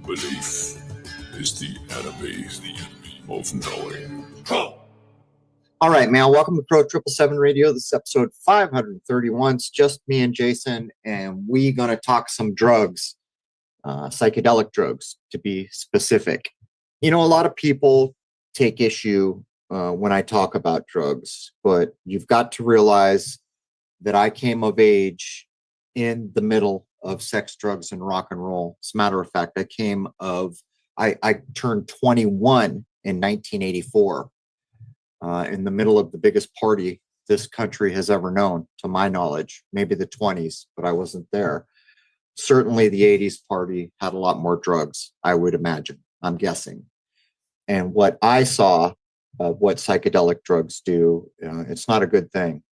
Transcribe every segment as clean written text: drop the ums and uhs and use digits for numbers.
Belief is the enemy of knowing. All right, man. Welcome to Pro 777 Radio. This is episode 531. It's just me and Jason, and we're going to talk some drugs, psychedelic drugs, to be specific. You know, a lot of people take issue when I talk about drugs, but you've got to realize that I came of age in the middle of sex, drugs, and rock and roll. As a matter of fact, I turned 21 in 1984. In the middle of the biggest party this country has ever known, to my knowledge, maybe the 20s, but I wasn't there. Certainly the 80s party had a lot more drugs, I would imagine, I'm guessing. And what I saw of what psychedelic drugs do, it's not a good thing.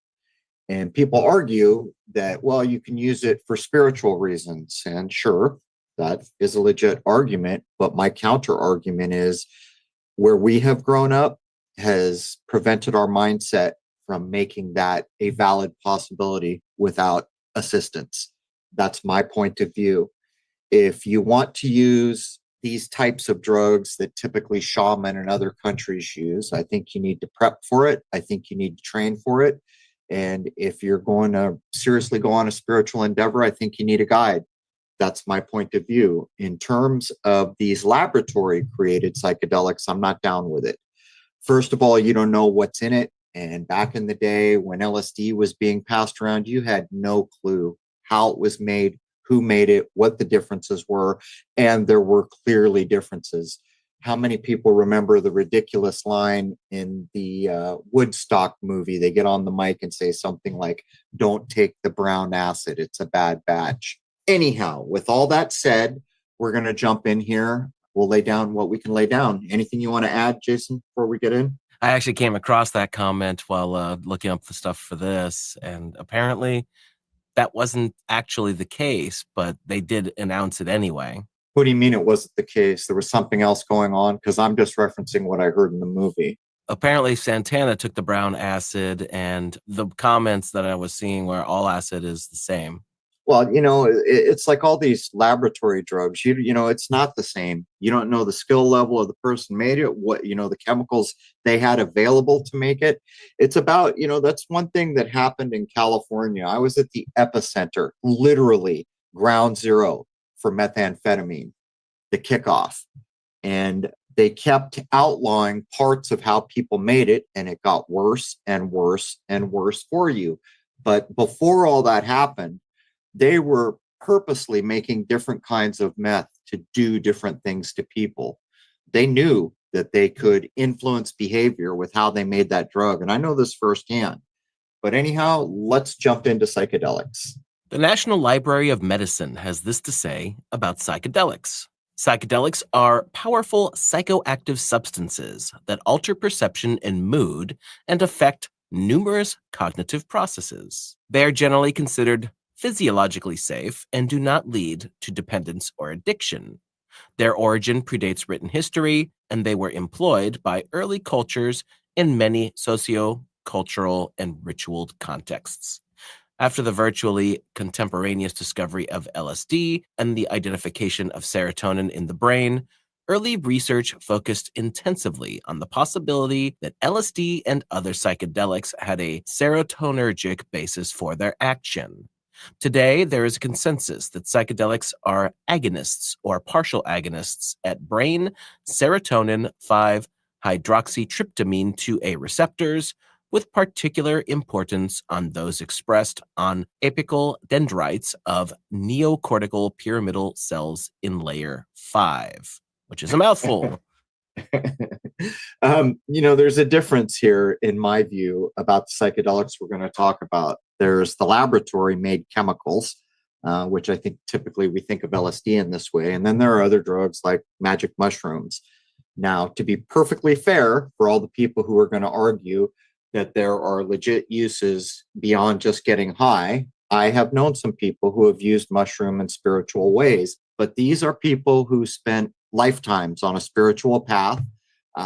And people argue that, well, you can use it for spiritual reasons. And sure, that is a legit argument. But my counter argument is where we have grown up has prevented our mindset from making that a valid possibility without assistance. That's my point of view. If you want to use these types of drugs that typically shaman and other countries use, I think you need to prep for it. I think you need to train for it. And if you're going to seriously go on a spiritual endeavor, I think you need a guide. That's my point of view. In terms of these laboratory created psychedelics, I'm not down with it. First of all, you don't know what's in it. And back in the day when LSD was being passed around, you had no clue how it was made, who made it, what the differences were. And there were clearly differences. How many people remember the ridiculous line in the Woodstock movie? They get on the mic and say something like, "Don't take the brown acid, it's a bad batch." Anyhow, with all that said, we're going to jump in here. We'll lay down what we can lay down. Anything you want to add, Jason, before we get in? I actually came across that comment while looking up the stuff for this, and apparently that wasn't actually the case, but they did announce it anyway. What do you mean it wasn't the case? There was something else going on? Because I'm just referencing what I heard in the movie. Apparently Santana took the brown acid, and the comments that I was seeing were all acid is the same. Well, you know, it's like all these laboratory drugs. You know, it's not the same. You don't know the skill level of the person made it, what, you know, the chemicals they had available to make it. It's about, you know, that's one thing that happened in California. I was at the epicenter, literally ground zero for methamphetamine, the kickoff. And they kept outlawing parts of how people made it, and it got worse and worse and worse for you. But before all that happened, they were purposely making different kinds of meth to do different things to people. They knew that they could influence behavior with how they made that drug. And I know this firsthand. But anyhow, let's jump into psychedelics. The National Library of Medicine has this to say about psychedelics. Psychedelics are powerful psychoactive substances that alter perception and mood and affect numerous cognitive processes. They are generally considered physiologically safe and do not lead to dependence or addiction. Their origin predates written history, and they were employed by early cultures in many socio-cultural and ritual contexts. After the virtually contemporaneous discovery of LSD and the identification of serotonin in the brain, early research focused intensively on the possibility that LSD and other psychedelics had a serotonergic basis for their action. Today, there is a consensus that psychedelics are agonists or partial agonists at brain serotonin 5-hydroxytryptamine 2A receptors, with particular importance on those expressed on apical dendrites of neocortical pyramidal cells in layer 5, which is a mouthful. You know, there's a difference here, in my view, about the psychedelics we're going to talk about. There's the laboratory-made chemicals, which I think typically we think of LSD in this way. And then there are other drugs like magic mushrooms. Now, to be perfectly fair, for all the people who are going to argue that there are legit uses beyond just getting high, I have known some people who have used mushroom in spiritual ways. But these are people who spent lifetimes on a spiritual path.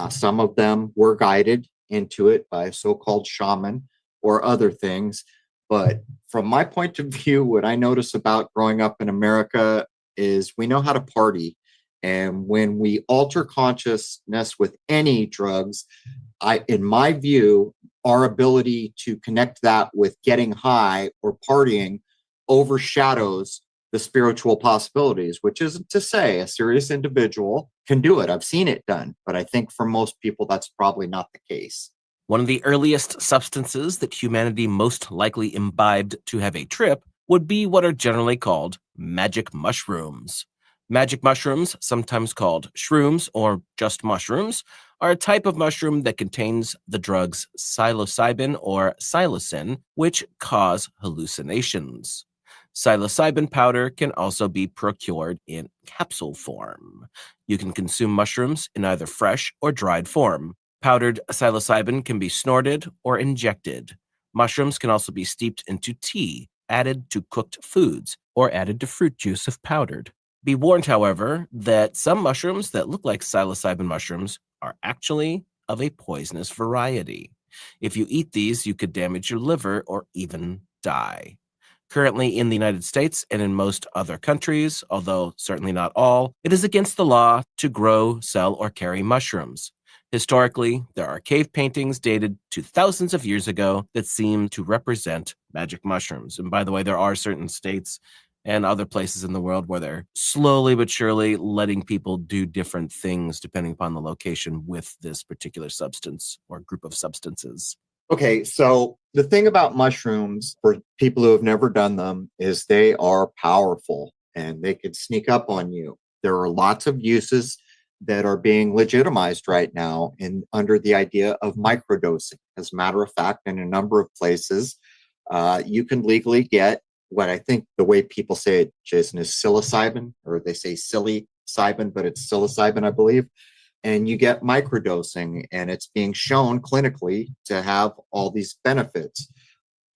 Some of them were guided into it by a so-called shaman or other things. But from my point of view, what I notice about growing up in America is we know how to party. And when we alter consciousness with any drugs, in my view, our ability to connect that with getting high or partying overshadows the spiritual possibilities, which isn't to say a serious individual can do it. I've seen it done, but I think for most people, that's probably not the case. One of the earliest substances that humanity most likely imbibed to have a trip would be what are generally called magic mushrooms. Magic mushrooms, sometimes called shrooms or just mushrooms, are a type of mushroom that contains the drugs psilocybin or psilocin, which cause hallucinations. Psilocybin powder can also be procured in capsule form. You can consume mushrooms in either fresh or dried form. Powdered psilocybin can be snorted or injected. Mushrooms can also be steeped into tea, added to cooked foods, or added to fruit juice if powdered. Be warned, however, that some mushrooms that look like psilocybin mushrooms are actually of a poisonous variety. If you eat these, you could damage your liver or even die. Currently in the United States and in most other countries, although certainly not all, it is against the law to grow, sell, or carry mushrooms. Historically, there are cave paintings dated to thousands of years ago that seem to represent magic mushrooms. And by the way, there are certain states and other places in the world where they're slowly but surely letting people do different things depending upon the location with this particular substance or group of substances. Okay, so the thing about mushrooms for people who have never done them is they are powerful and they could sneak up on you. There are lots of uses that are being legitimized right now under the idea of microdosing. As a matter of fact, in a number of places, you can legally get what I think the way people say it, Jason, is psilocybin, or they say psilocybin, but it's psilocybin, I believe. And you get microdosing, and it's being shown clinically to have all these benefits.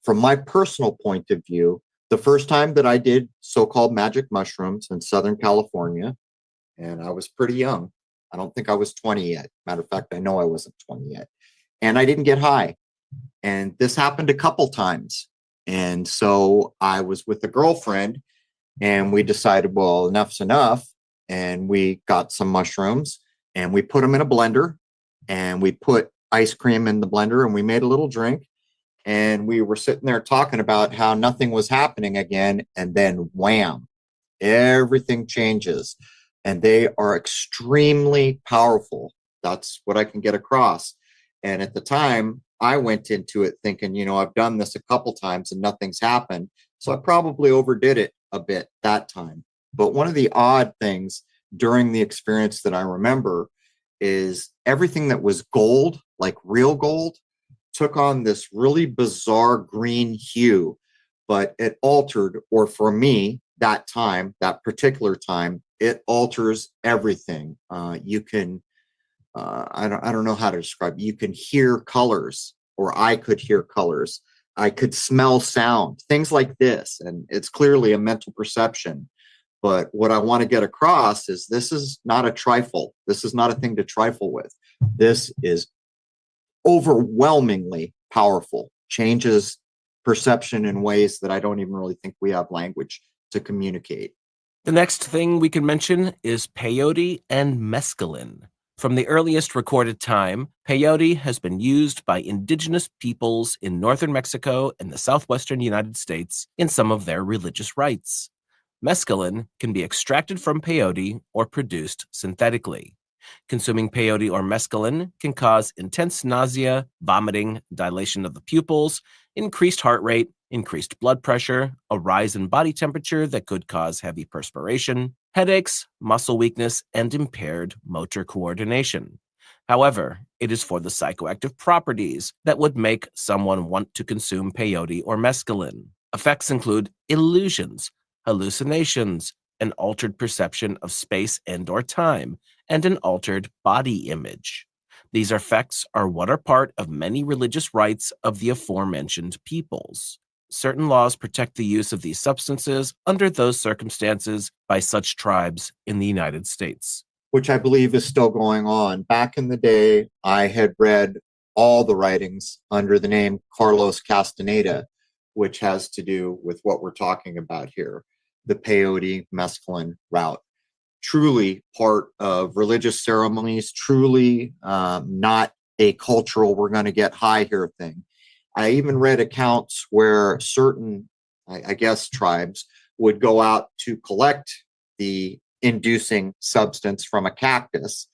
From my personal point of view, the first time that I did so-called magic mushrooms in Southern California, and I was pretty young. I don't think I was 20 yet. Matter of fact, I know I wasn't 20 yet. And I didn't get high. And this happened a couple times. And so I was with a girlfriend and we decided, well, enough's enough. And we got some mushrooms and we put them in a blender and we put ice cream in the blender and we made a little drink. And we were sitting there talking about how nothing was happening again. And then wham, everything changes. And they are extremely powerful. That's what I can get across. And at the time, I went into it thinking, I've done this a couple times and nothing's happened. So I probably overdid it a bit that time. But one of the odd things during the experience that I remember is everything that was gold, like real gold, took on this really bizarre green hue, but it altered, or for me, that particular time, it alters everything. You can, I don't know how to describe it. You can hear colors, or I could hear colors. I could smell sound, things like this. And it's clearly a mental perception. But what I want to get across is this is not a trifle. This is not a thing to trifle with. This is overwhelmingly powerful, changes perception in ways that I don't even really think we have language to communicate. The next thing we can mention is peyote and mescaline. From the earliest recorded time, peyote has been used by indigenous peoples in northern Mexico and the southwestern United States in some of their religious rites. Mescaline can be extracted from peyote or produced synthetically. Consuming peyote or mescaline can cause intense nausea, vomiting, dilation of the pupils, increased heart rate, increased blood pressure, a rise in body temperature that could cause heavy perspiration, headaches, muscle weakness, and impaired motor coordination. However, it is for the psychoactive properties that would make someone want to consume peyote or mescaline. Effects include illusions, hallucinations, an altered perception of space and/or time, and an altered body image. These effects are what are part of many religious rites of the aforementioned peoples. Certain laws protect the use of these substances under those circumstances by such tribes in the United States. Which I believe is still going on. Back in the day, I had read all the writings under the name Carlos Castaneda, which has to do with what we're talking about here, the peyote mescaline route. truly part of religious ceremonies, truly not a cultural, we're going to get high here thing. I even read accounts where certain, I guess, tribes would go out to collect the inducing substance from a cactus,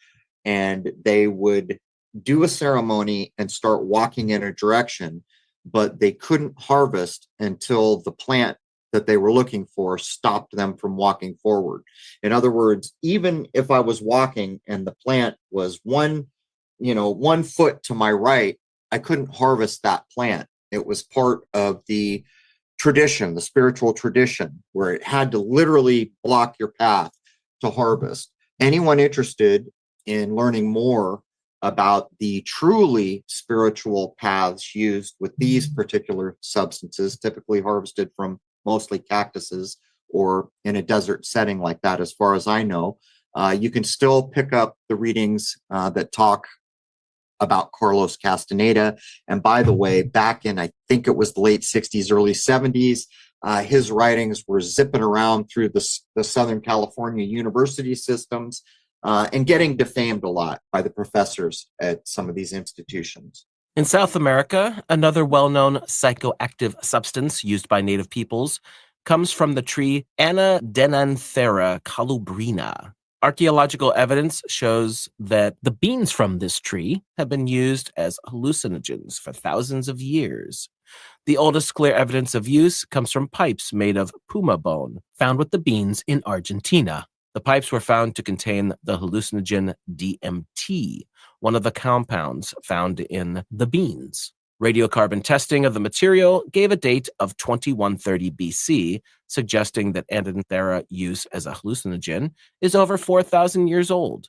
and they would do a ceremony and start walking in a direction, but they couldn't harvest until the plant that they were looking for stopped them from walking forward. In other words, even if I was walking and the plant was 1 foot to my right, I couldn't harvest that plant. It was part of the tradition, the spiritual tradition, where it had to literally block your path to harvest. Anyone interested in learning more about the truly spiritual paths used with these particular substances, typically harvested from mostly cactuses or in a desert setting like that, as far as I know, you can still pick up the readings that talk about Carlos Castaneda. And by the way, back in, I think it was the late 60s, early 70s, his writings were zipping around through the Southern California university systems and getting defamed a lot by the professors at some of these institutions. In South America, another well-known psychoactive substance used by native peoples comes from the tree Anadenanthera colubrina. Archaeological evidence shows that the beans from this tree have been used as hallucinogens for thousands of years. The oldest clear evidence of use comes from pipes made of puma bone, found with the beans in Argentina. The pipes were found to contain the hallucinogen DMT, one of the compounds found in the beans. Radiocarbon testing of the material gave a date of 2130 BC, suggesting that Anadenanthera use as a hallucinogen is over 4,000 years old.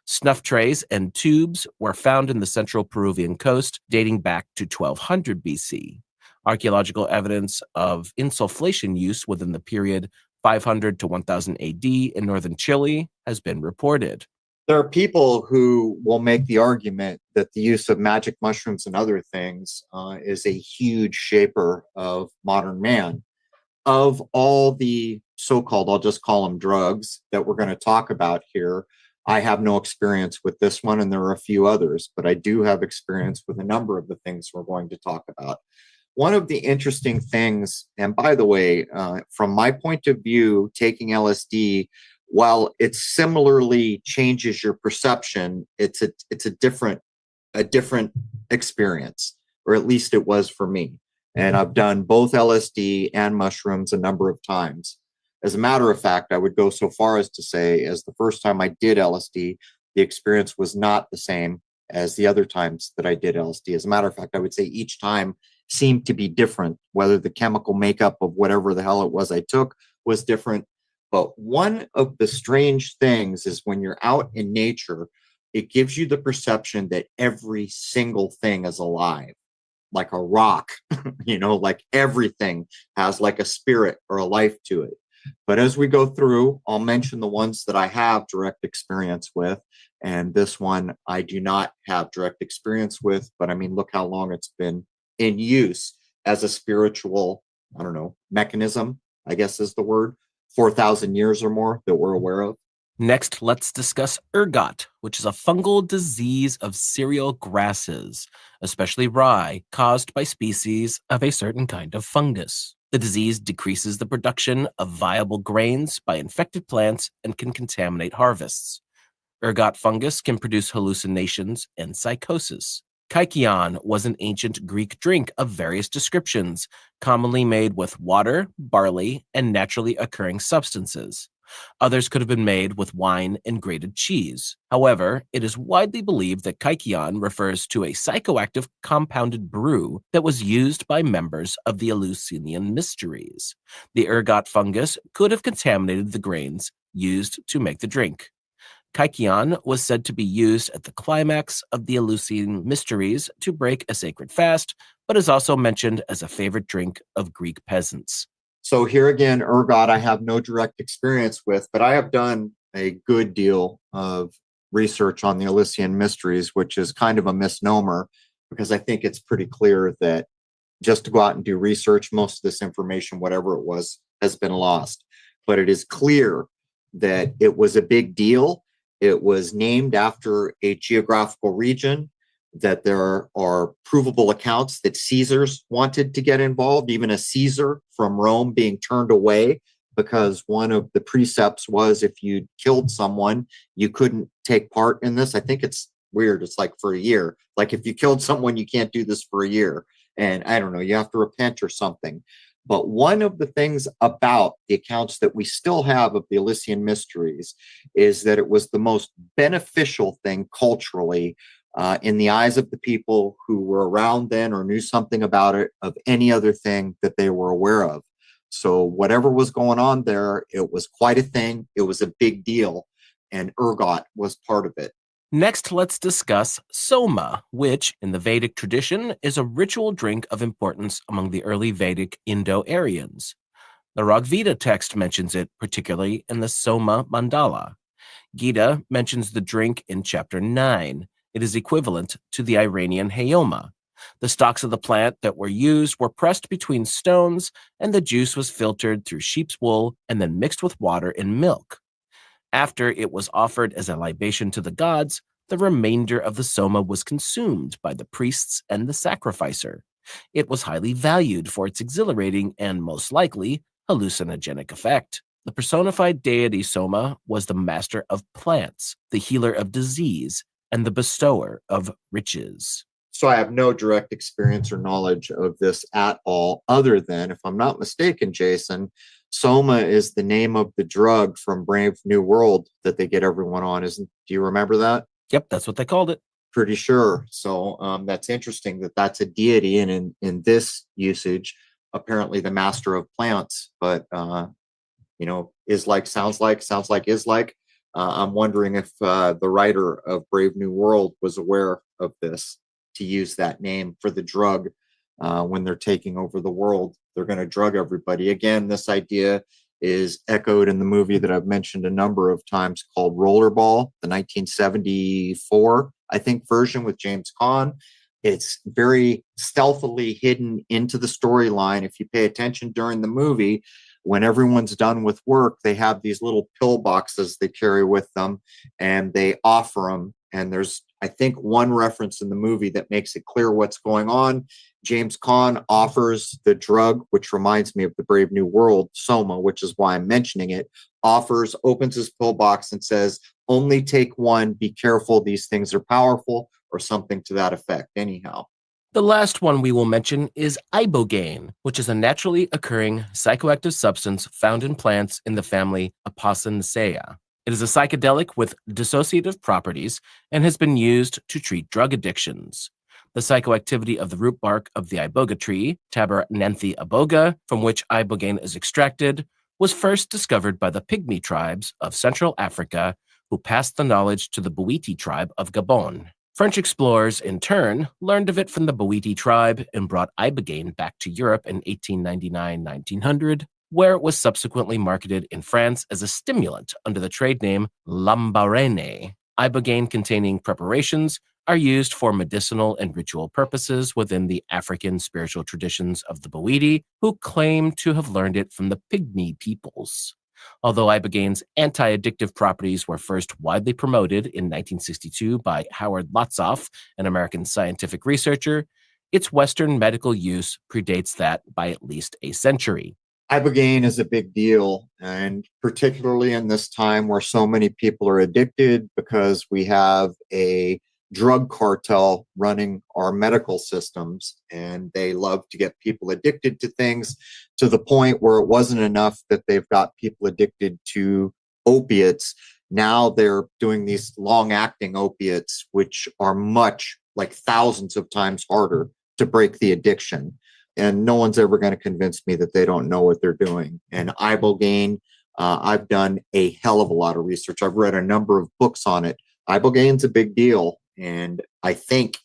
Snuff trays and tubes were found in the central Peruvian coast, dating back to 1200 BC. Archaeological evidence of insufflation use within the period 500 to 1000 AD in northern Chile has been reported. There are people who will make the argument that the use of magic mushrooms and other things is a huge shaper of modern man. Of all the so-called, I'll just call them drugs that we're going to talk about here, I have no experience with this one, and there are a few others, but I do have experience with a number of the things we're going to talk about. One of the interesting things, and by the way, from my point of view, taking LSD, while it similarly changes your perception, it's a different experience, or at least it was for me. And I've done both LSD and mushrooms a number of times. As a matter of fact, I would go so far as to say, as the first time I did LSD, the experience was not the same as the other times that I did LSD. As a matter of fact, I would say each time seemed to be different, whether the chemical makeup of whatever the hell it was I took was different. But one of the strange things is when you're out in nature, it gives you the perception that every single thing is alive, like a rock, like everything has like a spirit or a life to it. But as we go through, I'll mention the ones that I have direct experience with. And this one I do not have direct experience with, but I mean, look how long it's been in use as a spiritual, mechanism, I guess is the word, 4,000 years or more that we're aware of. Next, let's discuss ergot, which is a fungal disease of cereal grasses, especially rye, caused by species of a certain kind of fungus. The disease decreases the production of viable grains by infected plants and can contaminate harvests. Ergot fungus can produce hallucinations and psychosis. Kykeon was an ancient Greek drink of various descriptions, commonly made with water, barley, and naturally occurring substances. Others could have been made with wine and grated cheese. However, it is widely believed that Kykeon refers to a psychoactive compounded brew that was used by members of the Eleusinian mysteries. The ergot fungus could have contaminated the grains used to make the drink. Kykeon was said to be used at the climax of the Eleusinian mysteries to break a sacred fast, but is also mentioned as a favorite drink of Greek peasants. So here again, ergot, I have no direct experience with, but I have done a good deal of research on the Eleusinian mysteries, which is kind of a misnomer because I think it's pretty clear that just to go out and do research, most of this information, whatever it was, has been lost. But it is clear that it was a big deal. It was named after a geographical region, that there are provable accounts that Caesars wanted to get involved, even a Caesar from Rome being turned away because one of the precepts was if you killed someone, you couldn't take part in this. I think it's weird. It's like for a year. Like if you killed someone, you can't do this for a year. And I don't know, you have to repent or something. But one of the things about the accounts that we still have of the Eleusinian mysteries is that it was the most beneficial thing culturally in the eyes of the people who were around then or knew something about it of any other thing that they were aware of. So whatever was going on there, it was quite a thing. It was a big deal. And Ergot was part of it. Next, let's discuss Soma, which, in the Vedic tradition, is a ritual drink of importance among the early Vedic Indo-Aryans. The Rigveda text mentions it particularly in the Soma Mandala. Gita mentions the drink in chapter 9. It is equivalent to the Iranian hayoma. The stalks of the plant that were used were pressed between stones, and the juice was filtered through sheep's wool and then mixed with water and milk. After it was offered as a libation to the gods, the remainder of the soma was consumed by the priests and the sacrificer. It was highly valued for its exhilarating and, most likely, hallucinogenic effect. The personified deity Soma was the master of plants, the healer of disease, and the bestower of riches. So I have no direct experience or knowledge of this at all, other than, if I'm not mistaken, Jason, Soma is the name of the drug from Brave New World that they get everyone on, isn't? Do you remember that? Yep, that's what they called it. Pretty sure. So that's interesting that that's a deity, and in this usage, apparently the master of plants. But is like, sounds like is like. I'm wondering if the writer of Brave New World was aware of this, to use that name for the drug when they're taking over the world. They're going to drug everybody. Again, this idea is echoed in the movie that I've mentioned a number of times called Rollerball, the 1974, I think, version with James Caan. It's very stealthily hidden into the storyline. If you pay attention during the movie, when everyone's done with work, they have these little pill boxes they carry with them, and they offer them. And there's, I think, one reference in the movie that makes it clear what's going on. James Caan offers the drug, which reminds me of the Brave New World, Soma, which is why I'm mentioning it, opens his pill box and says, only take one, be careful, these things are powerful, or something to that effect. Anyhow. The last one we will mention is Ibogaine, which is a naturally occurring psychoactive substance found in plants in the family Apocynaceae. It is a psychedelic with dissociative properties and has been used to treat drug addictions. The psychoactivity of the root bark of the iboga tree, Tabernanthe iboga, from which ibogaine is extracted, was first discovered by the Pygmy tribes of Central Africa, who passed the knowledge to the Bwiti tribe of Gabon. French explorers, in turn, learned of it from the Bwiti tribe and brought ibogaine back to Europe in 1899-1900, where it was subsequently marketed in France as a stimulant under the trade name Lambarene. Ibogaine-containing preparations are used for medicinal and ritual purposes within the African spiritual traditions of the Bwiti, who claim to have learned it from the Pygmy peoples. Although ibogaine's anti-addictive properties were first widely promoted in 1962 by Howard Lotsof, an American scientific researcher, its Western medical use predates that by at least a century. Ibogaine is a big deal, and particularly in this time where so many people are addicted because we have a drug cartel running our medical systems, and they love to get people addicted to things to the point where it wasn't enough that they've got people addicted to opiates. Now they're doing these long-acting opiates, which are much, like thousands of times harder to break the addiction. And no one's ever going to convince me that they don't know what they're doing. And Ibogaine, I've done a hell of a lot of research. I've read a number of books on it. Ibogaine's a big deal. And I think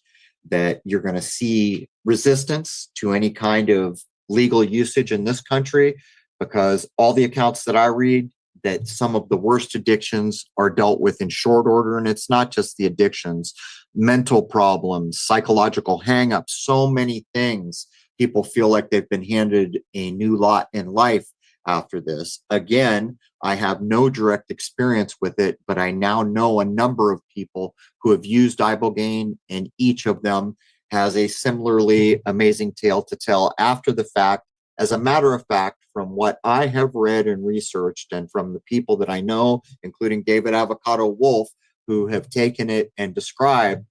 that you're going to see resistance to any kind of legal usage in this country, because all the accounts that I read, that some of the worst addictions are dealt with in short order. And it's not just the addictions, mental problems, psychological hangups, so many things. People feel like they've been handed a new lot in life after this. Again, I have no direct experience with it, but I now know a number of people who have used Ibogaine, and each of them has a similarly amazing tale to tell after the fact. As a matter of fact, from what I have read and researched, and from the people that I know, including David Avocado Wolf, who have taken it and described,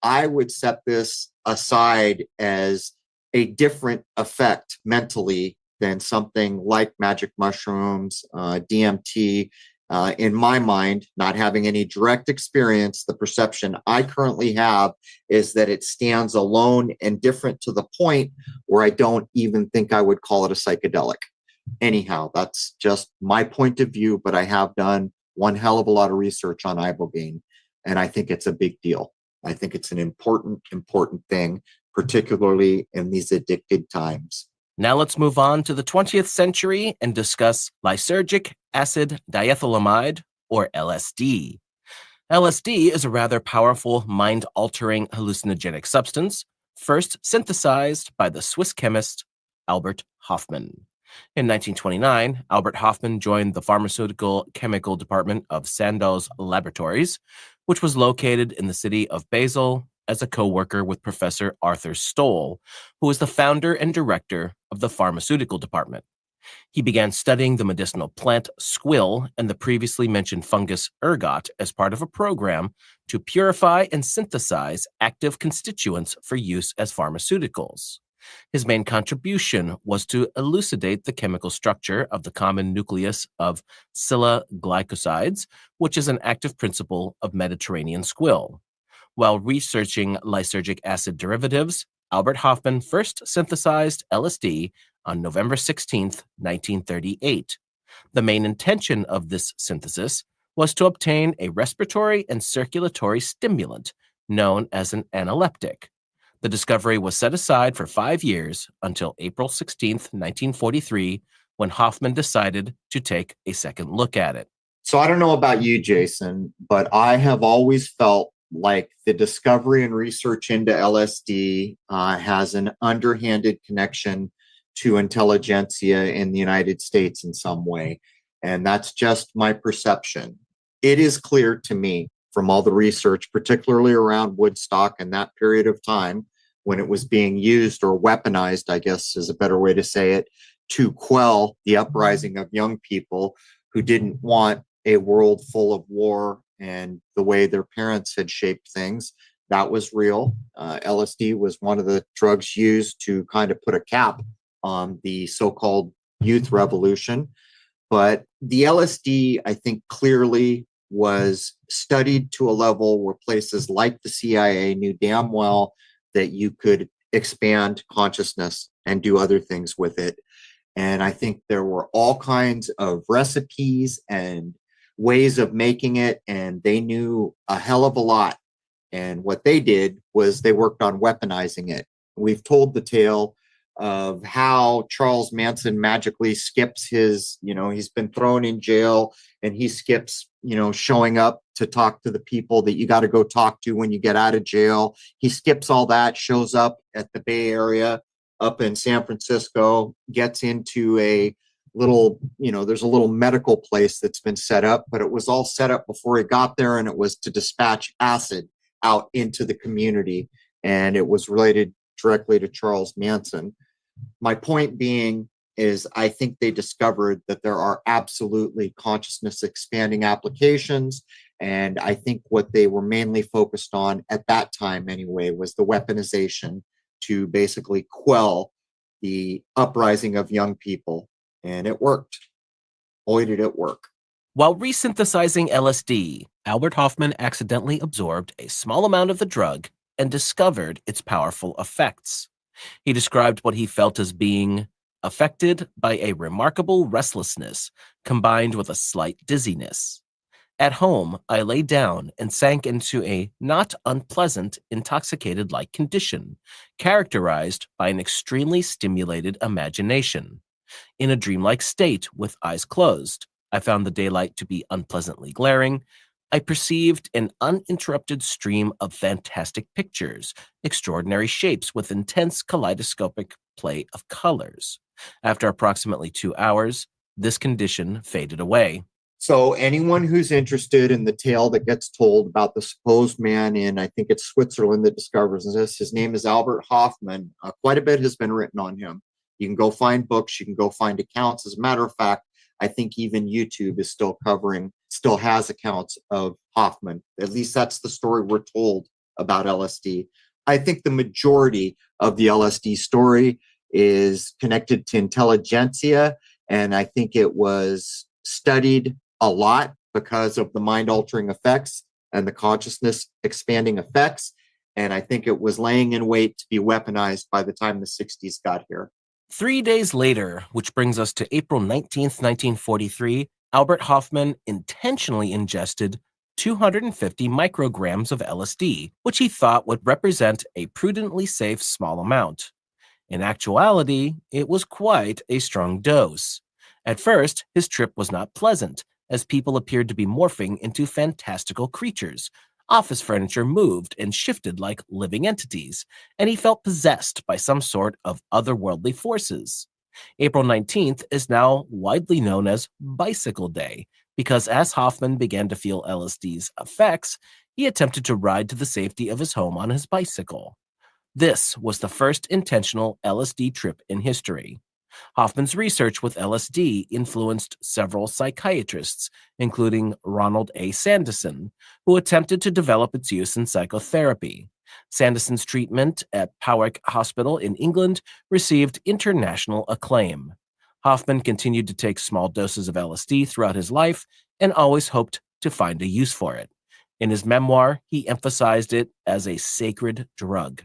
I would set this aside as a different effect mentally than something like magic mushrooms, DMT. In my mind, not having any direct experience, the perception I currently have is that it stands alone and different to the point where I don't even think I would call it a psychedelic. Anyhow, that's just my point of view, but I have done one hell of a lot of research on Ibogaine, and I think it's a big deal. I think it's an important thing, particularly in these addicted times. Now let's move on to the 20th century and discuss lysergic acid diethylamide, or LSD. LSD is a rather powerful, mind-altering hallucinogenic substance, first synthesized by the Swiss chemist Albert Hofmann. In 1929, Albert Hofmann joined the pharmaceutical chemical department of Sandoz Laboratories, which was located in the city of Basel, as a co-worker with Professor Arthur Stoll, who was the founder and director of the pharmaceutical department. He began studying the medicinal plant squill and the previously mentioned fungus ergot as part of a program to purify and synthesize active constituents for use as pharmaceuticals. His main contribution was to elucidate the chemical structure of the common nucleus of glycosides, which is an active principle of Mediterranean squill. While researching lysergic acid derivatives, Albert Hofmann first synthesized LSD on November 16, 1938. The main intention of this synthesis was to obtain a respiratory and circulatory stimulant known as an analeptic. The discovery was set aside for 5 years until April 16, 1943, when Hofmann decided to take a second look at it. So I don't know about you, Jason, but I have always felt like the discovery and research into LSD has an underhanded connection to intelligentsia in the United States in some way. And that's just my perception. It is clear to me from all the research, particularly around Woodstock and that period of time when it was being used, or weaponized, I guess is a better way to say it, to quell the uprising of young people who didn't want a world full of war and the way their parents had shaped things. That was real. LSD was one of the drugs used to kind of put a cap on the so-called youth revolution. But the LSD, I think, clearly was studied to a level where places like the CIA knew damn well that you could expand consciousness and do other things with it. And I think there were all kinds of recipes and ways of making it, and they knew a hell of a lot. And what they did was they worked on weaponizing it. We've told the tale of how Charles Manson magically skips his, he's been thrown in jail and he skips, showing up to talk to the people that you got to go talk to when you get out of jail. He skips all that, shows up at the Bay Area up in San Francisco, gets into a little, there's a little medical place that's been set up, but it was all set up before he got there, and it was to dispatch acid out into the community, and it was related directly to Charles Manson. My point being is I think they discovered that there are absolutely consciousness expanding applications, and I think what they were mainly focused on at that time anyway was the weaponization to basically quell the uprising of young people. And it worked. Boy, did it work. While resynthesizing LSD, Albert Hofmann accidentally absorbed a small amount of the drug and discovered its powerful effects. He described what he felt as being affected by a remarkable restlessness combined with a slight dizziness. At home, I lay down and sank into a not unpleasant, intoxicated-like condition, characterized by an extremely stimulated imagination. In a dreamlike state with eyes closed, I found the daylight to be unpleasantly glaring. I perceived an uninterrupted stream of fantastic pictures, extraordinary shapes with intense kaleidoscopic play of colors. After approximately 2 hours, this condition faded away. So anyone who's interested in the tale that gets told about the supposed man in, I think it's Switzerland, that discovers this, his name is Albert Hofmann. Quite a bit has been written on him. You can go find books, you can go find accounts. As a matter of fact, I think even YouTube is still has accounts of Hofmann. At least that's the story we're told about LSD. I think the majority of the LSD story is connected to intelligentsia, and I think it was studied a lot because of the mind-altering effects and the consciousness expanding effects. And I think it was laying in wait to be weaponized by the time the 60s got here. 3 days later, which brings us to April 19th, 1943, Albert Hofmann intentionally ingested 250 micrograms of LSD, which he thought would represent a prudently safe small amount. In actuality, it was quite a strong dose. At first, his trip was not pleasant, as people appeared to be morphing into fantastical creatures. Office furniture moved and shifted like living entities, and he felt possessed by some sort of otherworldly forces. April 19th is now widely known as Bicycle Day, because as Hofmann began to feel LSD's effects, he attempted to ride to the safety of his home on his bicycle. This was the first intentional LSD trip in history. Hofmann's research with LSD influenced several psychiatrists, including Ronald A. Sanderson, who attempted to develop its use in psychotherapy. Sanderson's treatment at Powick Hospital in England received international acclaim. Hofmann continued to take small doses of LSD throughout his life and always hoped to find a use for it. In his memoir, he emphasized it as a sacred drug.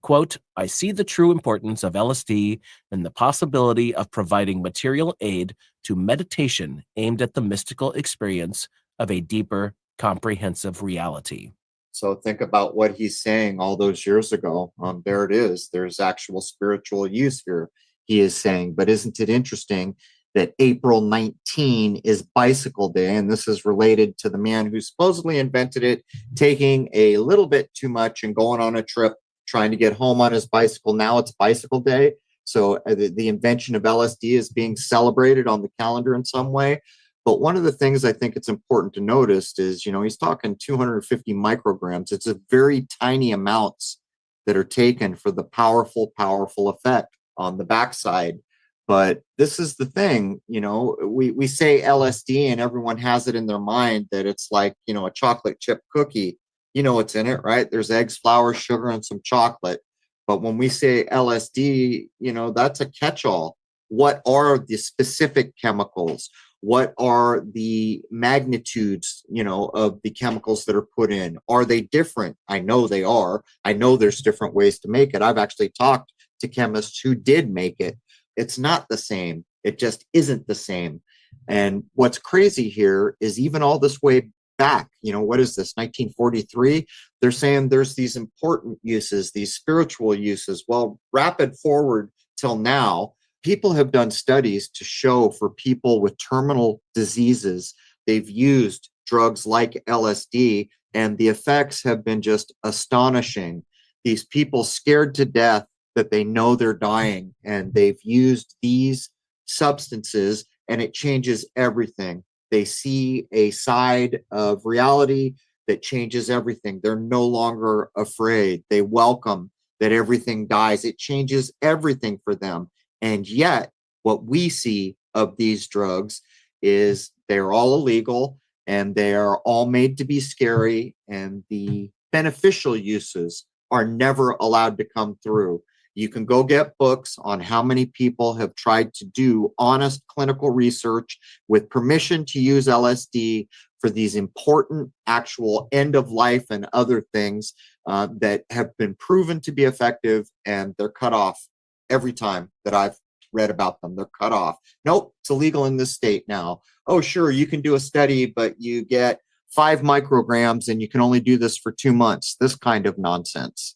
Quote, "I see the true importance of LSD and the possibility of providing material aid to meditation aimed at the mystical experience of a deeper, comprehensive reality." So think about what he's saying all those years ago. There it is. There's actual spiritual use here, he is saying. But isn't it interesting that April 19 is Bicycle Day, and this is related to the man who supposedly invented it, taking a little bit too much and going on a trip, trying to get home on his bicycle. Now it's Bicycle Day. So the invention of LSD is being celebrated on the calendar in some way. But one of the things I think it's important to notice is, he's talking 250 micrograms. It's a very tiny amounts that are taken for the powerful, powerful effect on the backside. But this is the thing, we say LSD and everyone has it in their mind that it's like, a chocolate chip cookie. You know what's in it, right? There's eggs, flour, sugar, and some chocolate. But when we say LSD, that's a catch-all. What are the specific chemicals? What are the magnitudes, of the chemicals that are put in? Are they different? I know they are. I know there's different ways to make it. I've actually talked to chemists who did make it. It's not the same. It just isn't the same. And what's crazy here is even all this way back, what is this, 1943? They're saying there's these important uses, these spiritual uses. Well, rapid forward till now, people have done studies to show for people with terminal diseases, they've used drugs like LSD, and the effects have been just astonishing. These people scared to death that they know they're dying, and they've used these substances, and it changes everything. They see a side of reality that changes everything. They're no longer afraid. They welcome that everything dies. It changes everything for them. And yet, what we see of these drugs is they're all illegal and they are all made to be scary, and the beneficial uses are never allowed to come through. You can go get books on how many people have tried to do honest clinical research with permission to use LSD for these important actual end of life and other things that have been proven to be effective, and they're cut off every time that I've read about them. They're cut off. Nope, it's illegal in this state now. Oh, sure, you can do a study, but you get 5 micrograms and you can only do this for 2 months. This kind of nonsense.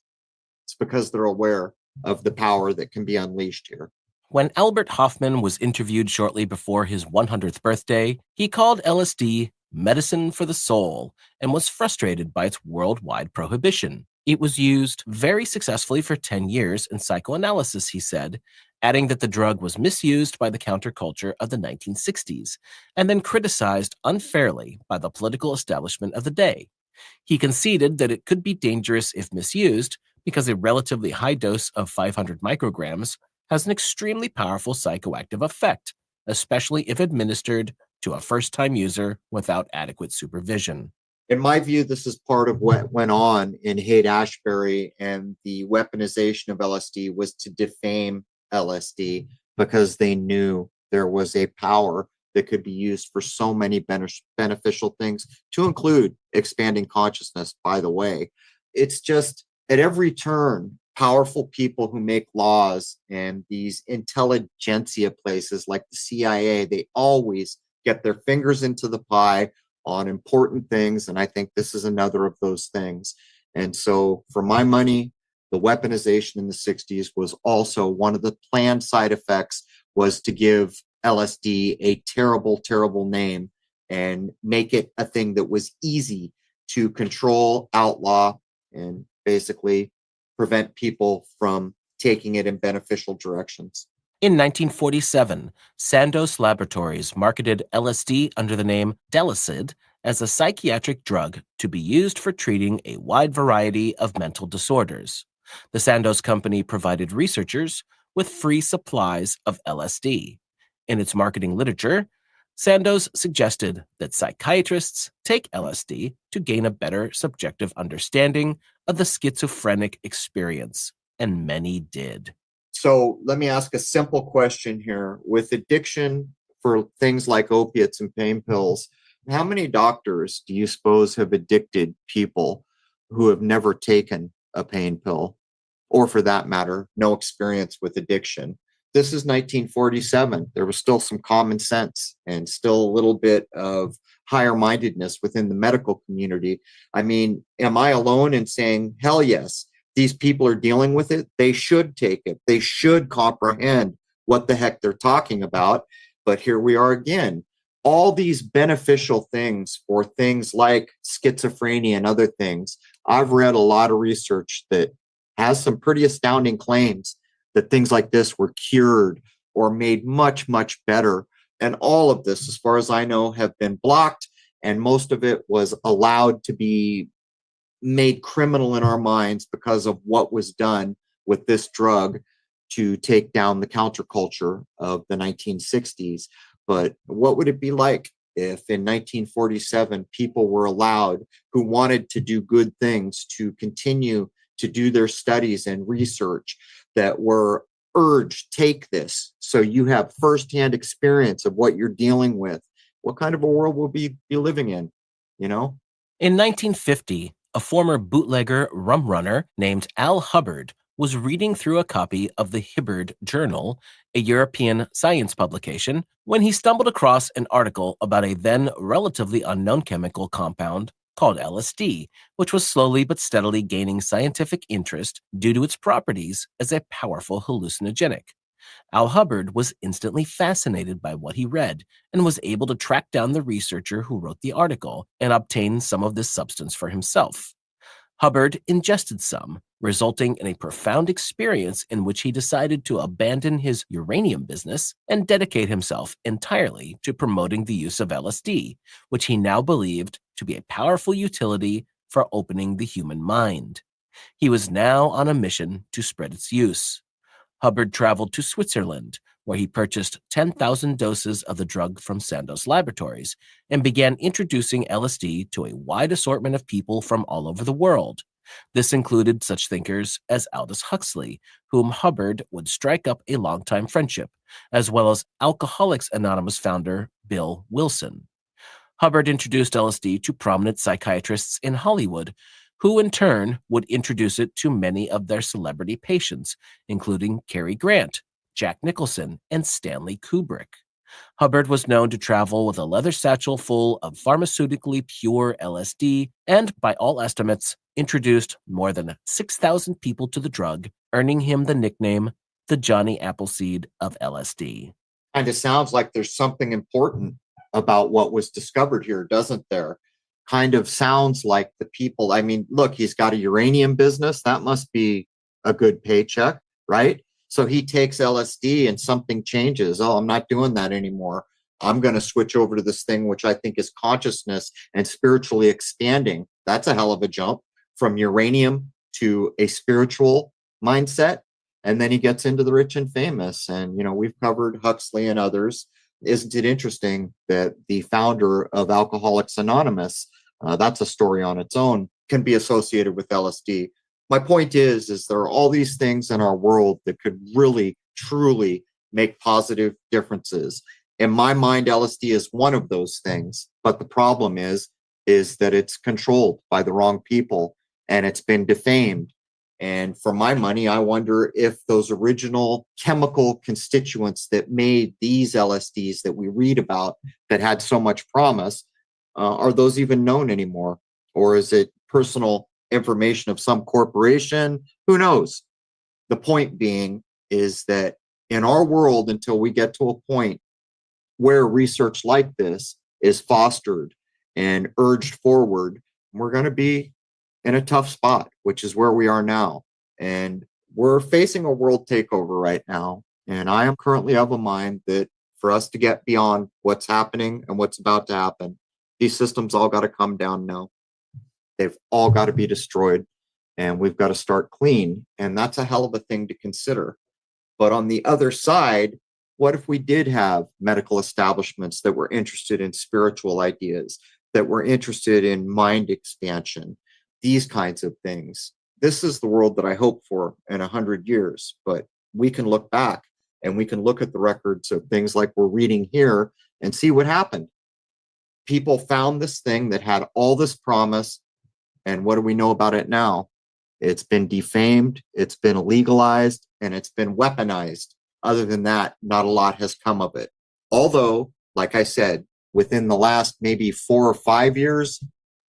It's because they're aware of the power that can be unleashed here. When Albert Hofmann was interviewed shortly before his 100th birthday, he called LSD medicine for the soul and was frustrated by its worldwide prohibition. It was used very successfully for 10 years in psychoanalysis, he said, adding that the drug was misused by the counterculture of the 1960s and then criticized unfairly by the political establishment of the day. He conceded that it could be dangerous if misused because a relatively high dose of 500 micrograms has an extremely powerful psychoactive effect, especially if administered to a first-time user without adequate supervision. In my view, this is part of what went on in Haight-Ashbury, and the weaponization of LSD was to defame LSD because they knew there was a power that could be used for so many beneficial things, to include expanding consciousness, by the way. It's just at every turn, powerful people who make laws and these intelligentsia places like the CIA, they always get their fingers into the pie on important things. And I think this is another of those things. And so for my money, the weaponization in the 60s was also one of the planned side effects, was to give LSD a terrible, terrible name and make it a thing that was easy to control, outlaw, and basically prevent people from taking it in beneficial directions. In 1947, Sandoz Laboratories marketed LSD under the name Delicid as a psychiatric drug to be used for treating a wide variety of mental disorders. The Sandoz company provided researchers with free supplies of LSD. In its marketing literature, Sandoz suggested that psychiatrists take LSD to gain a better subjective understanding of the schizophrenic experience, and many did. So let me ask a simple question here. With addiction for things like opiates and pain pills, how many doctors do you suppose have addicted people who have never taken a pain pill, or for that matter, no experience with addiction? This is 1947. There was still some common sense and still a little bit of higher mindedness within the medical community. I mean, am I alone in saying, hell yes, these people are dealing with it? They should take it. They should comprehend what the heck they're talking about. But here we are again. All these beneficial things for things like schizophrenia and other things. I've read a lot of research that has some pretty astounding claims that things like this were cured or made much, much better. And all of this, as far as I know, have been blocked, and most of it was allowed to be made criminal in our minds because of what was done with this drug to take down the counterculture of the 1960s. But what would it be like if in 1947 people were allowed, who wanted to do good things, to continue to do their studies and research, that were urged, take this so you have firsthand experience of what you're dealing with? What kind of a world will we be living in, you know? In 1950, a former bootlegger rum runner named Al Hubbard was reading through a copy of the Hibbard Journal, a European science publication, when he stumbled across an article about a then relatively unknown chemical compound called LSD, which was slowly but steadily gaining scientific interest due to its properties as a powerful hallucinogenic. Al Hubbard was instantly fascinated by what he read and was able to track down the researcher who wrote the article and obtain some of this substance for himself. Hubbard ingested some, resulting in a profound experience in which he decided to abandon his uranium business and dedicate himself entirely to promoting the use of LSD, which he now believed to be a powerful utility for opening the human mind. He was now on a mission to spread its use. Hubbard traveled to Switzerland, where he purchased 10,000 doses of the drug from Sandoz Laboratories and began introducing LSD to a wide assortment of people from all over the world. This included such thinkers as Aldous Huxley, whom Hubbard would strike up a longtime friendship, as well as Alcoholics Anonymous founder Bill Wilson. Hubbard introduced LSD to prominent psychiatrists in Hollywood, who in turn would introduce it to many of their celebrity patients, including Cary Grant, Jack Nicholson, and Stanley Kubrick. Hubbard was known to travel with a leather satchel full of pharmaceutically pure LSD and, by all estimates, introduced more than 6,000 people to the drug, earning him the nickname the Johnny Appleseed of LSD. Kind of sounds like there's something important about what was discovered here, doesn't there? kind of sounds like the people. I mean, look, he's got a uranium business. That must be a good paycheck, right? So he takes LSD and something changes. Oh, I'm not doing that anymore. I'm going to switch over to this thing, which I think is consciousness and spiritually expanding. That's a hell of a jump from uranium to a spiritual mindset. And then he gets into the rich and famous. And, we've covered Huxley and others. Isn't it interesting that the founder of Alcoholics Anonymous, that's a story on its own, can be associated with LSD? My point is there are all these things in our world that could really, truly make positive differences. In my mind, LSD is one of those things. But the problem is that it's controlled by the wrong people and it's been defamed. And for my money, I wonder if those original chemical constituents that made these LSDs that we read about that had so much promise, are those even known anymore? Or is it personal information of some corporation? Who knows? The point being is that in our world, until we get to a point where research like this is fostered and urged forward, we're going to be in a tough spot, which is where we are now. And we're facing a world takeover right now. And I am currently of a mind that for us to get beyond what's happening and what's about to happen, these systems all got to come down now. They've all got to be destroyed and we've got to start clean. And that's a hell of a thing to consider. But on the other side, what if we did have medical establishments that were interested in spiritual ideas, that were interested in mind expansion, these kinds of things? This is the world that I hope for in 100 years. But we can look back and we can look at the records of things like we're reading here and see what happened. People found this thing that had all this promise. And what do we know about it now? It's been defamed, it's been legalized, and it's been weaponized. Other than that, not a lot has come of it. Although, like I said, within the last maybe 4 or 5 years,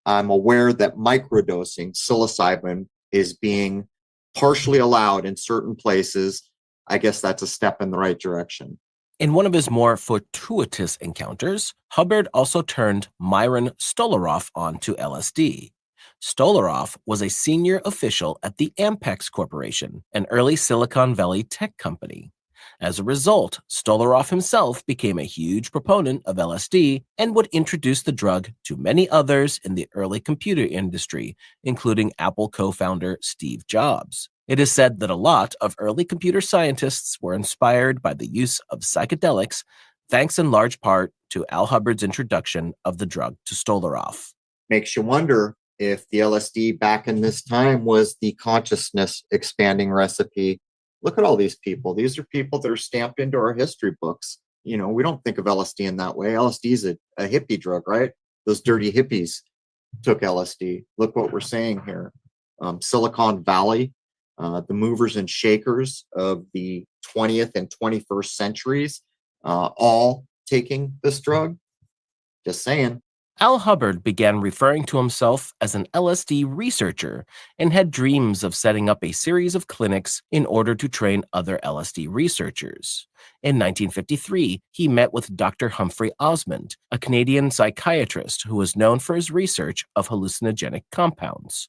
I'm aware that microdosing psilocybin is being partially allowed in certain places. I guess that's a step in the right direction. In one of his more fortuitous encounters, Hubbard also turned Myron Stolaroff onto LSD. Stolaroff was a senior official at the Ampex Corporation, an early Silicon Valley tech company. As a result, Stolaroff himself became a huge proponent of LSD and would introduce the drug to many others in the early computer industry, including Apple co-founder Steve Jobs. It is said that a lot of early computer scientists were inspired by the use of psychedelics, thanks in large part to Al Hubbard's introduction of the drug to Stolaroff. Makes you wonder if the LSD back in this time was the consciousness expanding recipe. Look at all these people. These are people that are stamped into our history books. We don't think of LSD in that way. LSD is a hippie drug, right? Those dirty hippies took LSD. Look what we're saying here. Silicon Valley, the movers and shakers of the 20th and 21st centuries, all taking this drug. Just saying. Al Hubbard began referring to himself as an LSD researcher and had dreams of setting up a series of clinics in order to train other LSD researchers. In 1953, he met with Dr. Humphrey Osmond, a Canadian psychiatrist who was known for his research of hallucinogenic compounds.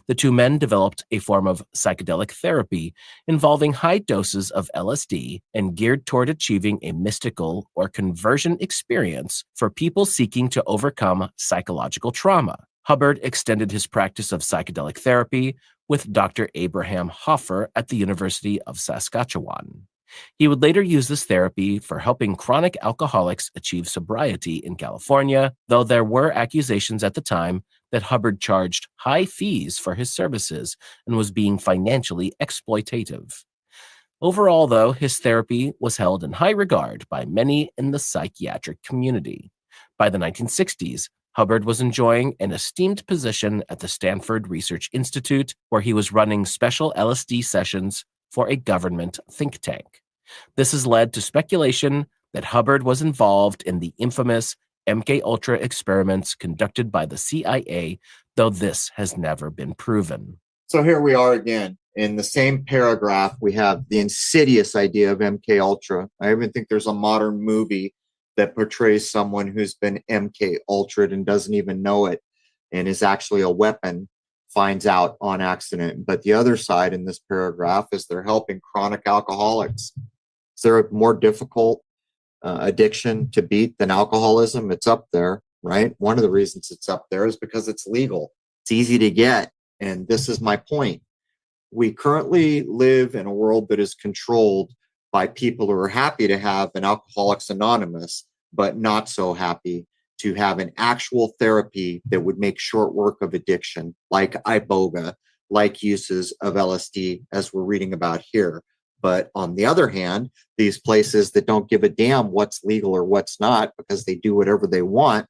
The two men developed a form of psychedelic therapy involving high doses of LSD and geared toward achieving a mystical or conversion experience for people seeking to overcome psychological trauma. Hubbard extended his practice of psychedelic therapy with Dr. Abraham Hoffer at the University of Saskatchewan. He would later use this therapy for helping chronic alcoholics achieve sobriety in California, though there were accusations at the time that Hubbard charged high fees for his services and was being financially exploitative. Overall, though, his therapy was held in high regard by many in the psychiatric community. By the 1960s, Hubbard was enjoying an esteemed position at the Stanford Research Institute, where he was running special LSD sessions for a government think tank. This has led to speculation that Hubbard was involved in the infamous MKUltra experiments conducted by the CIA, though this has never been proven. So here we are again. In the same paragraph, we have the insidious idea of MKUltra. I even think there's a modern movie that portrays someone who's been MKUltra'd and doesn't even know it. and is actually a weapon finds out on accident. But the other side in this paragraph is they're helping chronic alcoholics. Is there a more difficult addiction to beat than alcoholism? It's up there, right? One of the reasons it's up there is because it's legal. It's easy to get. And this is my point. We currently live in a world that is controlled by people who are happy to have an Alcoholics Anonymous, but not so happy to have an actual therapy that would make short work of addiction, like Iboga, like uses of LSD, as we're reading about here. But on the other hand, these places that don't give a damn what's legal or what's not, because they do whatever they want,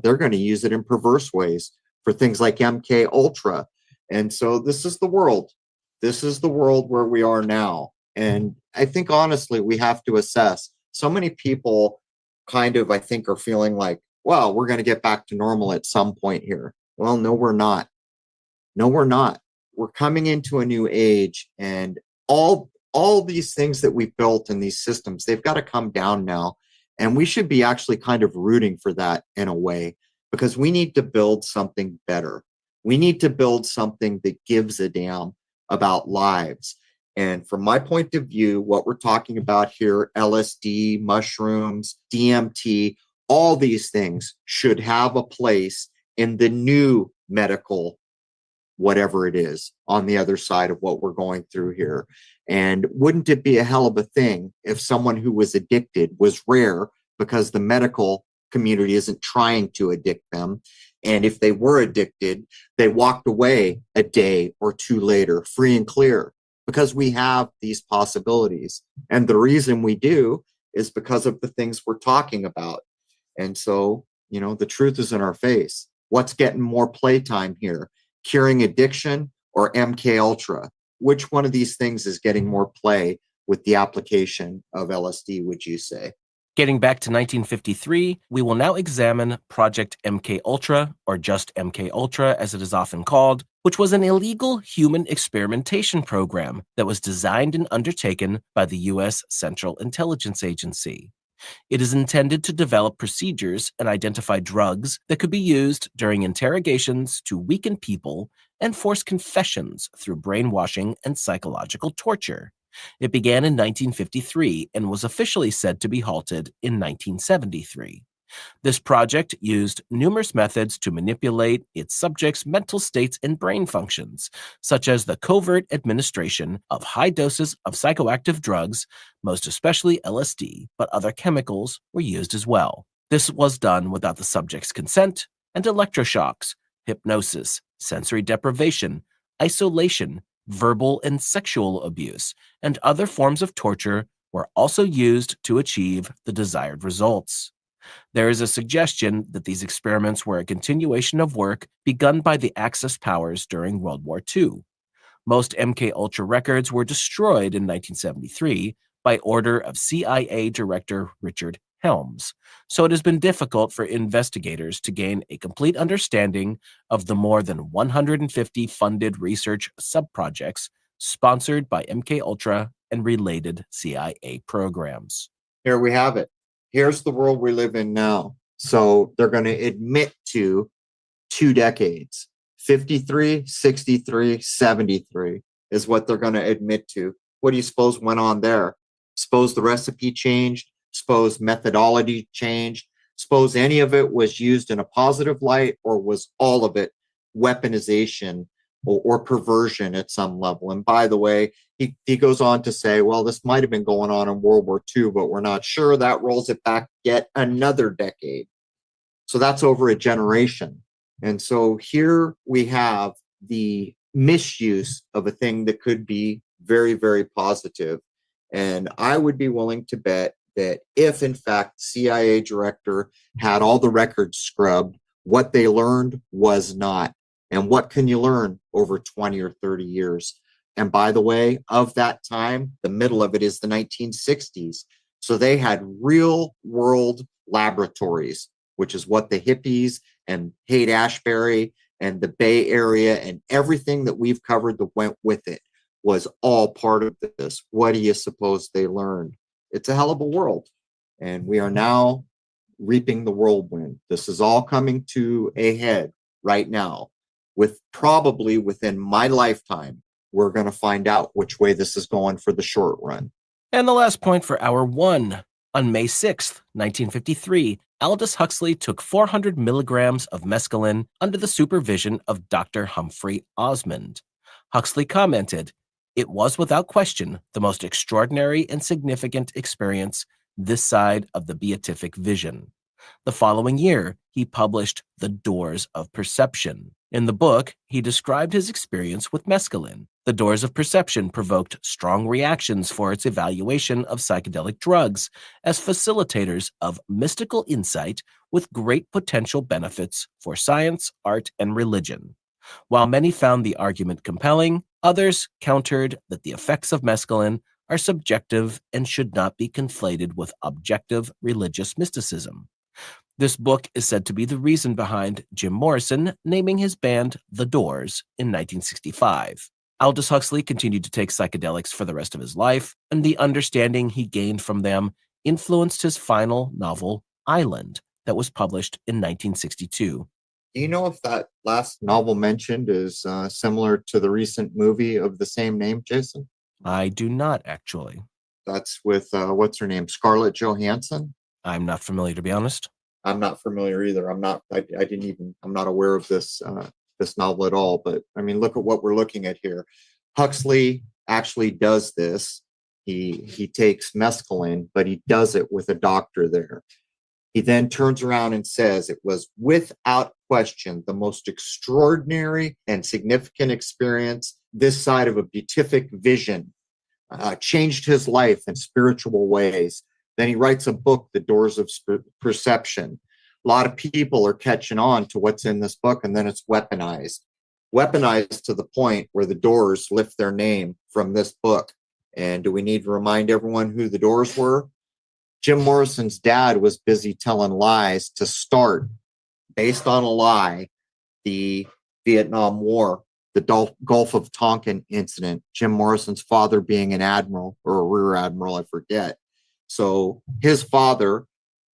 they're going to use it in perverse ways for things like MKUltra. And so this is the world. This is the world where we are now. And I think, honestly, we have to assess. So many people kind of, I think, are feeling like, well, we're going to get back to normal at some point here. Well, no, we're not. No, we're not. We're coming into a new age, and all these things that we've built in these systems, they've got to come down now. And we should be actually kind of rooting for that in a way, because we need to build something better. We need to build something that gives a damn about lives. And from my point of view, what we're talking about here, LSD, mushrooms, DMT, all these things should have a place in the new medical, whatever it is, on the other side of what we're going through here. And wouldn't it be a hell of a thing if someone who was addicted was rare, because the medical community isn't trying to addict them? And if they were addicted, they walked away a day or two later, free and clear, because we have these possibilities. And the reason we do is because of the things we're talking about. And so, the truth is in our face. What's getting more playtime here? Curing addiction or MKUltra? Which one of these things is getting more play with the application of LSD, would you say? Getting back to 1953, we will now examine Project MKUltra, or just MKUltra as it is often called, which was an illegal human experimentation program that was designed and undertaken by the U.S. Central Intelligence Agency. It is intended to develop procedures and identify drugs that could be used during interrogations to weaken people and force confessions through brainwashing and psychological torture. It began in 1953 and was officially said to be halted in 1973. This project used numerous methods to manipulate its subjects' mental states and brain functions, such as the covert administration of high doses of psychoactive drugs, most especially LSD, but other chemicals were used as well. This was done without the subject's consent, and electroshocks, hypnosis, sensory deprivation, isolation, verbal and sexual abuse, and other forms of torture were also used to achieve the desired results. There is a suggestion that these experiments were a continuation of work begun by the Axis powers during World War II. Most MKUltra records were destroyed in 1973 by order of CIA Director Richard Helms, so it has been difficult for investigators to gain a complete understanding of the more than 150 funded research subprojects sponsored by MKUltra and related CIA programs. Here we have it. Here's the world we live in now. So they're going to admit to 2 decades. 53, 63, 73 is what they're going to admit to. What do you suppose went on there? Suppose the recipe changed? Suppose methodology changed? Suppose any of it was used in a positive light, or was all of it weaponization or perversion at some level? And by the way, he goes on to say, well, this might have been going on in World War II, but we're not sure. That rolls it back yet another decade. So that's over a generation. And so here we have the misuse of a thing that could be very, very positive. And I would be willing to bet that if, in fact, CIA director had all the records scrubbed, what they learned was not. And what can you learn over 20 or 30 years? And by the way, of that time, the middle of it is the 1960s. So they had real world laboratories, which is what the hippies and Haight-Ashbury and the Bay Area and everything that we've covered that went with it was all part of this. What do you suppose they learned? It's a hell of a world. And we are now reaping the whirlwind. This is all coming to a head. right now. With probably within my lifetime, we're going to find out which way this is going for the short run. And the last point for hour one. On May 6th, 1953, Aldous Huxley took 400 milligrams of mescaline under the supervision of Dr. Humphrey Osmond. Huxley commented, "It was without question the most extraordinary and significant experience this side of the beatific vision." The following year, he published The Doors of Perception. In the book, he described his experience with mescaline. The Doors of Perception provoked strong reactions for its evaluation of psychedelic drugs as facilitators of mystical insight with great potential benefits for science, art, and religion. While many found the argument compelling, others countered that the effects of mescaline are subjective and should not be conflated with objective religious mysticism. This book is said to be the reason behind Jim Morrison naming his band The Doors in 1965. Aldous Huxley continued to take psychedelics for the rest of his life, and the understanding he gained from them influenced his final novel, Island, that was published in 1962. Do you know if that last novel mentioned is similar to the recent movie of the same name, Jason? I do not, actually. That's with, what's her name, Scarlett Johansson? I'm not familiar, to be honest. I'm not familiar either. I'm not aware of this novel at all. But I mean, look at what we're looking at here. Huxley actually does this. He takes mescaline, but he does it with a doctor there. He then turns around and says it was without question the most extraordinary and significant experience this side of a beatific vision. Changed his life in spiritual ways. Then he writes a book, The Doors of Perception. A lot of people are catching on to what's in this book, and then it's weaponized. Weaponized to the point where the Doors lift their name from this book. And do we need to remind everyone who the Doors were? Jim Morrison's dad was busy telling lies to start, based on a lie, the Vietnam War, the Gulf of Tonkin incident, Jim Morrison's father being an admiral or a rear admiral, I forget. So his father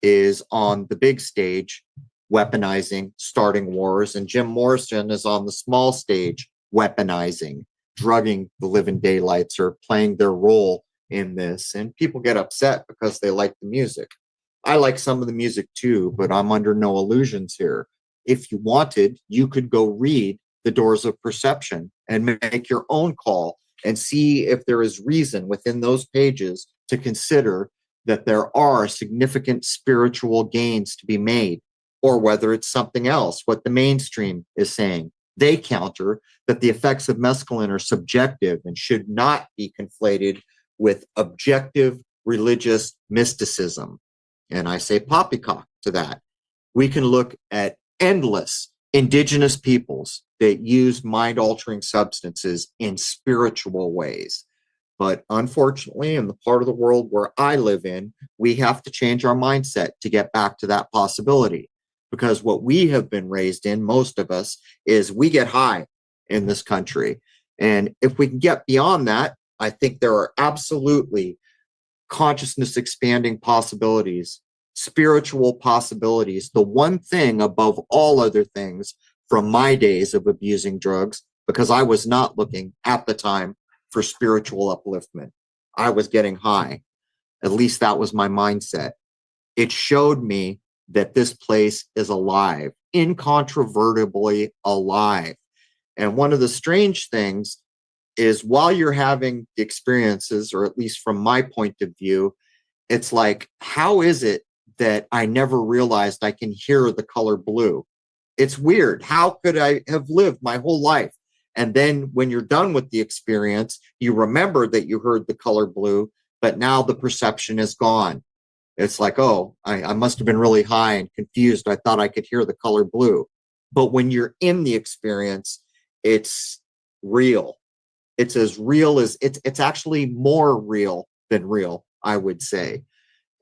is on the big stage, weaponizing, starting wars, and Jim Morrison is on the small stage, weaponizing, drugging the living daylights or playing their role in this. And people get upset because they like the music. I like some of the music too, but I'm under no illusions here. If you wanted, you could go read The Doors of Perception and make your own call and see if there is reason within those pages to consider that there are significant spiritual gains to be made, or whether it's something else, what the mainstream is saying. They counter that the effects of mescaline are subjective and should not be conflated with objective religious mysticism. And I say poppycock to that. We can look at endless indigenous peoples that used mind-altering substances in spiritual ways. But unfortunately, in the part of the world where I live in, we have to change our mindset to get back to that possibility. Because what we have been raised in, most of us, is we get high in this country. And if we can get beyond that, I think there are absolutely consciousness expanding possibilities, spiritual possibilities. The one thing above all other things from my days of abusing drugs, because I was not looking at the time for spiritual upliftment. I was getting high. At least that was my mindset. It showed me that this place is alive, incontrovertibly alive. And one of the strange things is while you're having the experiences, or at least from my point of view, it's like, how is it that I never realized I can hear the color blue? It's weird. How could I have lived my whole life? And then when you're done with the experience, you remember that you heard the color blue, but now the perception is gone. It's like, oh, I must have been really high and confused. I thought I could hear the color blue. But when you're in the experience, it's real. It's as real as it's actually more real than real, I would say.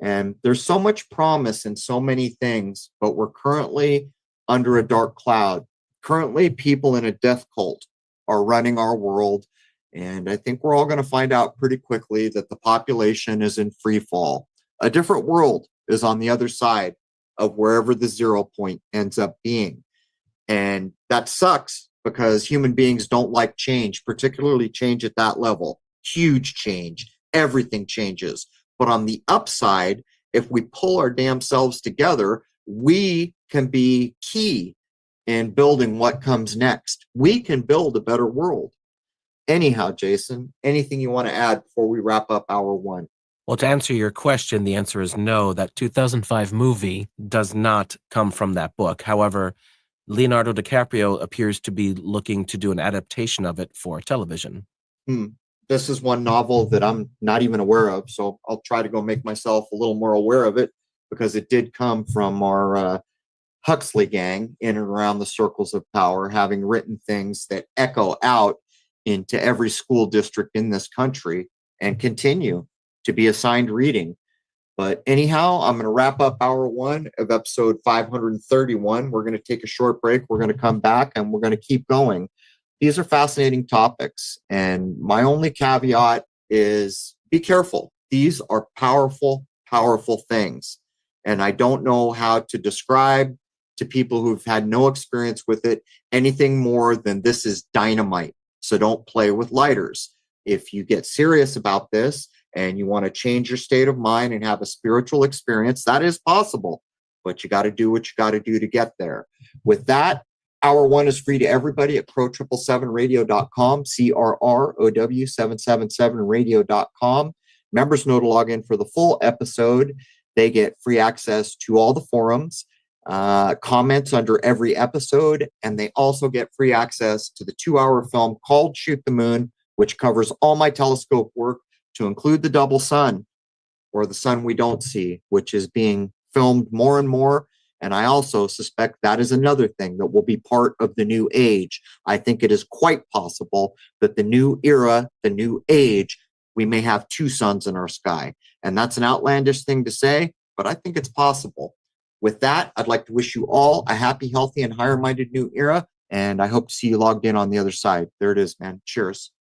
And there's so much promise in so many things, but we're currently under a dark cloud. Currently, people in a death cult are running our world. And I think we're all going to find out pretty quickly that the population is in free fall. A different world is on the other side of wherever the 0 point ends up being. And that sucks because human beings don't like change, particularly change at that level. Huge change. Everything changes. But on the upside, if we pull our damn selves together, we can be key in building what comes next. We can build a better world. Anyhow, Jason, anything you want to add before we wrap up hour one? Well, to answer your question, the answer is no. That 2005 movie does not come from that book. However, Leonardo DiCaprio appears to be looking to do an adaptation of it for television. This is one novel that I'm not even aware of, so I'll try to go make myself a little more aware of it, because it did come from our Huxley gang in and around the circles of power, having written things that echo out into every school district in this country and continue to be assigned reading. But anyhow, I'm going to wrap up hour one of episode 531. We're going to take a short break. We're going to come back and we're going to keep going. These are fascinating topics. And my only caveat is be careful. These are powerful, powerful things. And I don't know how to describe to people who've had no experience with it anything more than this is dynamite. So don't play with lighters. If you get serious about this and you want to change your state of mind and have a spiritual experience, that is possible. But you got to do what you got to do to get there. With that, hour one is free to everybody at pro777radio.com, CRROW777radio.com. Members know to log in for the full episode. They get free access to all the forums, comments under every episode, and they also get free access to the 2-hour film called Shoot the Moon, which covers all my telescope work, to include the double sun, or the sun we don't see, which is being filmed more and more. And I also suspect that is another thing that will be part of the new age. I think it is quite possible that the new era, the new age, we may have 2 suns in our sky. And that's an outlandish thing to say, but I think it's possible. With that, I'd like to wish you all a happy, healthy, and higher-minded new era. And I hope to see you logged in on the other side. There it is, man. Cheers.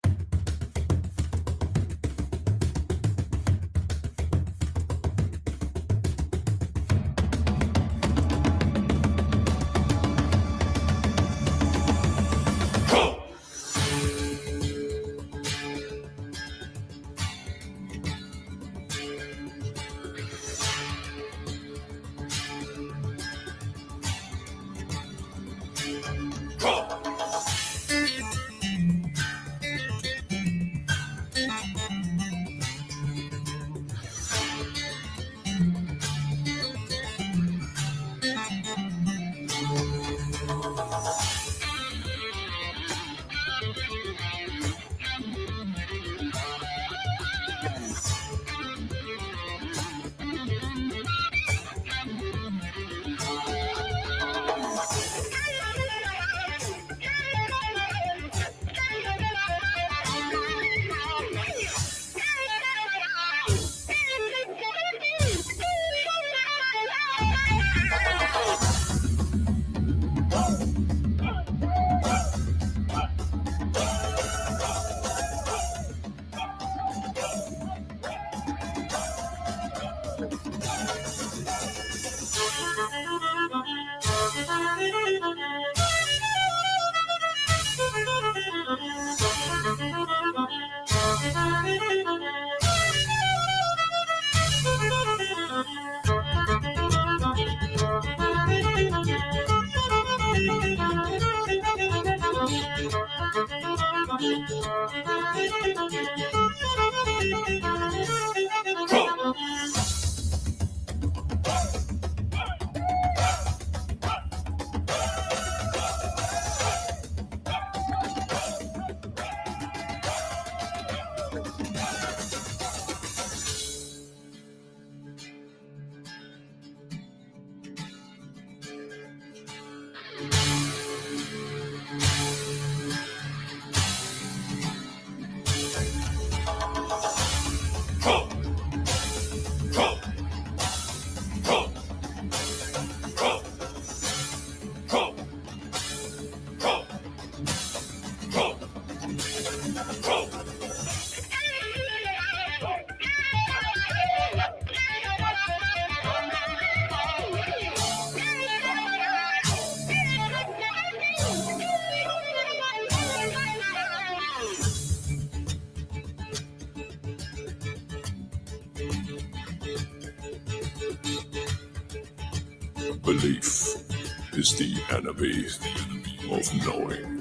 Belief is the enemy of knowing.